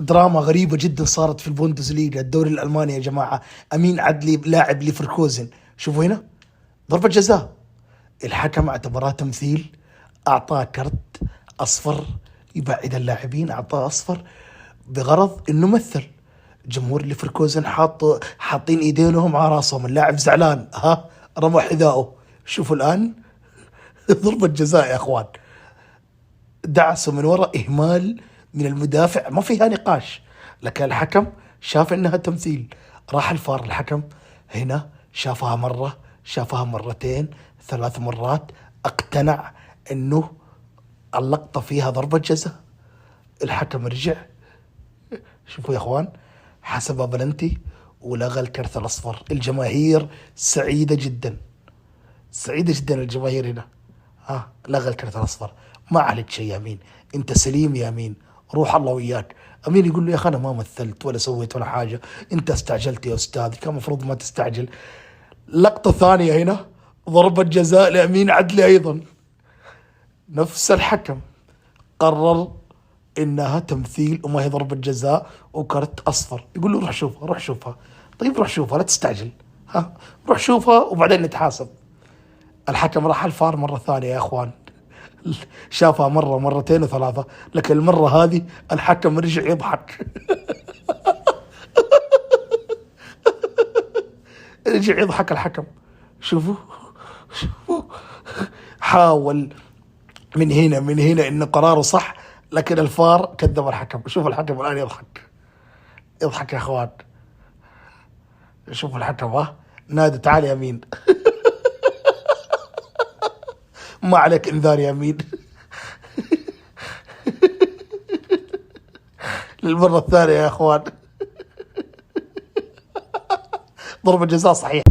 دراما غريبة جدا صارت في البوندسليغا الدوري الألماني يا جماعة. أمين عدلي لاعب ليفركوزن، شوفوا هنا ضربة جزاء، الحكم اعتبرها تمثيل، أعطاه كرت أصفر يبعد اللاعبين، أعطاه أصفر بغرض إنه مثل. جمهور ليفركوزن حاطين إيدينهم على راسهم، اللاعب زعلان، ها رمى حذائه. شوفوا الآن ضربة جزاء يا أخوان، دعسه من وراء، إهمال من المدافع ما فيها نقاش. لكن الحكم شاف إنها تمثيل، راح الفار الحكم هنا شافها مرة، شافها مرتين، 3 مرات، اقتنع إنه اللقطة فيها ضربة جزاء. الحكم رجع، شوفوا يا اخوان، حسبها بلنتي ولغى الكرت الاصفر. الجماهير سعيده جدا، سعيده جدا الجماهير هنا، لغى الكرت الاصفر. ما عليك شيء يا امين، انت سليم يا امين، روح الله وياك. امين يقول له يا اخي انا ما مثلت ولا سويت ولا حاجه، انت استعجلت يا استاذ، كان المفروض ما تستعجل. لقطه ثانيه هنا، ضربه جزاء لامين عدلي ايضا، نفس الحكم قرر انها تمثيل وما هي ضربة جزاء وكرت اصفر. يقول له روح شوفها، روح شوفها. طيب روح شوفها لا تستعجل، روح شوفها وبعدين نتحاسب. الحكم راح الفار مرة ثانية يا اخوان، شافها مرة مرتين وثلاثة، لكن المرة هذه الحكم رجع يضحك. رجع يضحك الحكم. شوفوا، شوفوا، حاول من هنا ان قراره صح، لكن الفار كذب الحكم. شوف الحكم الان يضحك، يضحك يا اخوان. شوف الحكم، نادي تعال يا مين. ما عليك انذار يا مين. للمرة الثانية يا اخوان، ضربة جزاء صحيح.